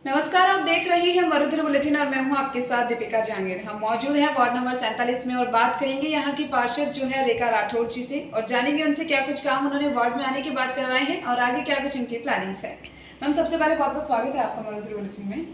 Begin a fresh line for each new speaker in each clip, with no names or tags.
नमस्कार, आप देख रही हैं मरुद्र बुलेटिन और मैं हूं आपके साथ दीपिका जांगीड़। हम मौजूद हैं वार्ड नंबर 47 में और बात करेंगे यहां की पार्षद जो है रेखा राठौड़ जी से और जानेंगे उनसे क्या कुछ काम उन्होंने वार्ड में आने के बाद करवाए हैं और आगे क्या कुछ उनकी प्लानिंग्स है। मैम, सबसे पहले बहुत बहुत स्वागत है आपका मरुद्र बुलेटिन में।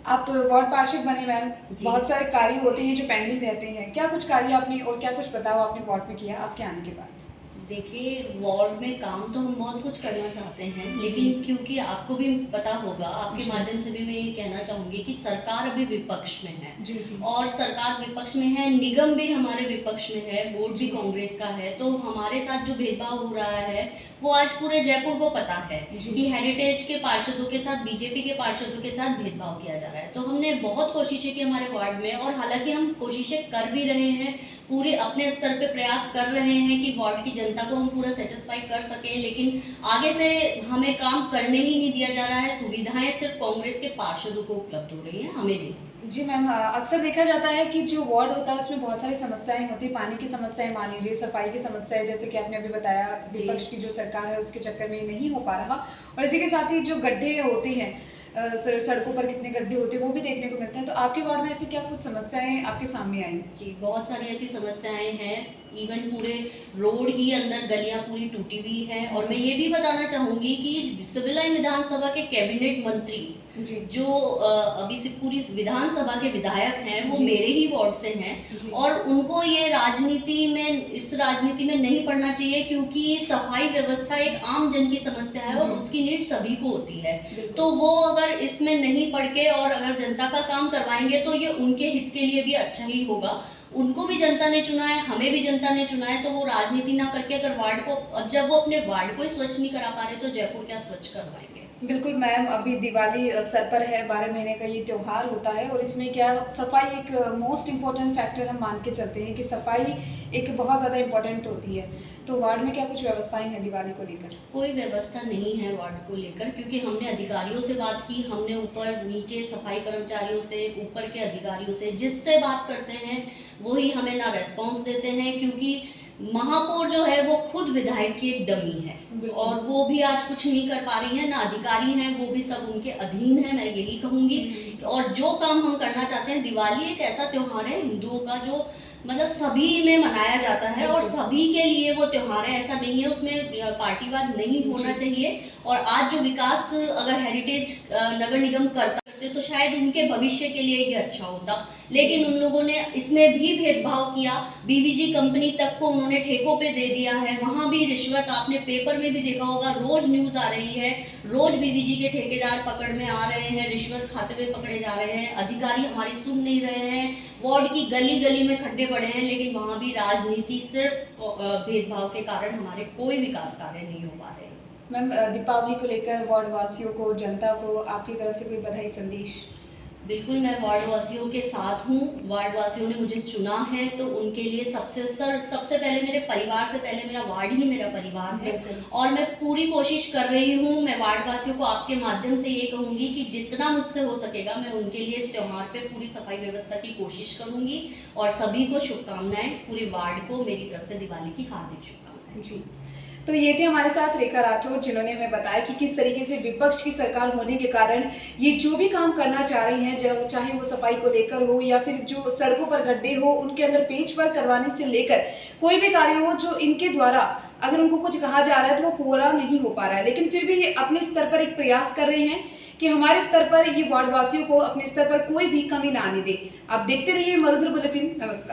आप वार्ड पार्षद बने मैम, बहुत सारे कार्य होते हैं जो पेंडिंग रहते हैं, क्या कुछ कार्य आपने और क्या कुछ बताओ आपने वार्ड में किया आपके आने के बाद?
देखिए, वार्ड में काम तो हम बहुत कुछ करना चाहते हैं, लेकिन क्योंकि आपको भी पता होगा, आपके माध्यम से भी मैं ये कहना चाहूँगी कि सरकार अभी विपक्ष में है।
जी जी।
और सरकार विपक्ष में है, निगम भी हमारे विपक्ष में है, बोर्ड भी कांग्रेस का है, तो हमारे साथ जो भेदभाव हो रहा है वो आज पूरे जयपुर को पता है कि हेरिटेज के पार्षदों के साथ, बीजेपी के पार्षदों के साथ भेदभाव किया जा रहा है। तो हमने बहुत कोशिशें की हमारे वार्ड में, और हालांकि हम कोशिशें कर भी रहे हैं, पूरे अपने स्तर पे प्रयास कर रहे हैं कि वार्ड की जनता को हम पूरा सेटिस्फाई कर सकें, लेकिन आगे से हमें काम करने ही नहीं दिया जा रहा है। सुविधाएं सिर्फ कांग्रेस के पार्षदों को उपलब्ध हो रही हैं, हमें नहीं।
जी मैम, अक्सर देखा जाता है कि जो वार्ड होता है उसमें बहुत सारी समस्याएं होती है, पानी की समस्याएं मान लीजिए, सफाई की समस्याएं, जैसे कि आपने अभी बताया विपक्ष की जो सरकार है उसके चक्कर में नहीं हो पा रहा, और इसी के साथ ही जो गड्ढे होते हैं सड़कों पर कितने गड्ढे होते हैं वो भी देखने को मिलते हैं। तो आपके वार्ड में ऐसी क्या कुछ समस्याएं आपके सामने आई?
जी, बहुत सारी ऐसी समस्याएं हैं। इवन पूरे रोड ही अंदर गलियां पूरी टूटी हुई है। और मैं ये भी बताना चाहूंगी कि सिविल लाइन विधानसभा के कैबिनेट मंत्री
जी।
जो अभी से पूरी विधानसभा के विधायक हैं, वो मेरे ही वार्ड से हैं, और उनको ये इस राजनीति में नहीं पड़ना चाहिए, क्योंकि सफाई व्यवस्था एक आम जन की समस्या है और उसकी नीड सभी को होती है। तो वो अगर इसमें नहीं पड़ के और अगर जनता का काम करवाएंगे तो ये उनके हित के लिए भी अच्छा ही होगा। उनको भी जनता ने चुना है, हमें भी जनता ने चुना है, तो वो राजनीति ना करके अगर वार्ड को, जब वो अपने वार्ड को ही स्वच्छ नहीं करा पा रहे तो जयपुर क्या स्वच्छ करवाएंगे।
बिल्कुल मैम, अभी दिवाली सर पर है, 12 महीने का ये त्योहार होता है और इसमें क्या सफाई एक मोस्ट इम्पोर्टेंट फैक्टर हम मान के चलते हैं कि सफाई एक बहुत ज़्यादा इम्पोर्टेंट होती है। तो वार्ड में क्या कुछ व्यवस्थाएं हैं दिवाली को लेकर?
कोई व्यवस्था नहीं है वार्ड को लेकर, क्योंकि हमने अधिकारियों से बात की, हमने ऊपर नीचे सफाई कर्मचारियों से, ऊपर के अधिकारियों से, जिससे बात करते हैं वही हमें ना रेस्पॉन्स देते हैं, क्योंकि महापौर जो है वो खुद विधायक की एक डमी है और वो भी आज कुछ नहीं कर पा रही है, ना अधिकारी हैं, वो भी सब उनके अधीन है, मैं यही कहूंगी। और जो काम हम करना चाहते हैं, दिवाली एक ऐसा त्योहार है हिंदुओं का जो मतलब सभी में मनाया जाता है और सभी के लिए वो त्योहार है, ऐसा नहीं है, उसमें पार्टीवाद नहीं होना चाहिए। और आज जो विकास अगर हेरिटेज नगर निगम करता तो शायद उनके भविष्य के लिए ये अच्छा होता, लेकिन उन लोगों ने इसमें भी भेदभाव किया। बीवीजी कंपनी तक को उन्होंने ठेकों पे दे दिया है, वहां भी रिश्वत, आपने पेपर में भी देखा होगा, रोज न्यूज आ रही है, रोज बीवीजी के ठेकेदार पकड़ में आ रहे हैं, रिश्वत खाते हुए पकड़े जा रहे हैं, अधिकारी हमारी सुन नहीं रहे हैं, वार्ड की गली गली में खड्डे पड़े हैं, लेकिन वहां भी राजनीति, सिर्फ भेदभाव के कारण हमारे कोई विकास कार्य नहीं हो पा रहे।
मैम, दीपावली को लेकर वार्ड वासियों को, जनता को आपकी तरफ से कोई बधाई संदेश?
बिल्कुल, मैं वार्ड वासियों के साथ हूँ। वार्ड वासियों ने मुझे चुना है, तो उनके लिए सबसे पहले मेरे परिवार से पहले मेरा वार्ड ही मेरा परिवार है। और मैं पूरी कोशिश कर रही हूँ, मैं वार्ड वासियों को आपके माध्यम से ये कहूँगी कि जितना मुझसे हो सकेगा मैं उनके लिए इस त्योहार पे पूरी सफाई व्यवस्था की कोशिश करूँगी। और सभी को शुभकामनाएं, पूरे वार्ड को मेरी तरफ से दिवाली की हार्दिक शुभकामनाएं।
जी, तो ये थे हमारे साथ रेखा राठौड़, जिन्होंने हमें बताया कि किस तरीके से विपक्ष की सरकार होने के कारण ये जो भी काम करना चाह रही हैं, चाहे वो सफाई को लेकर हो या फिर जो सड़कों पर गड्ढे हो उनके अंदर पेच वर्क करवाने से लेकर कोई भी कार्य हो जो इनके द्वारा अगर उनको कुछ कहा जा रहा है तो वो पूरा नहीं हो पा रहा है, लेकिन फिर भी ये अपने स्तर पर एक प्रयास कर रहे हैं कि हमारे स्तर पर ये वार्ड वासियों को अपने स्तर पर कोई भी कमी ना आने दे। आप देखते रहिए मरुद्र बुलेटिन। नमस्कार।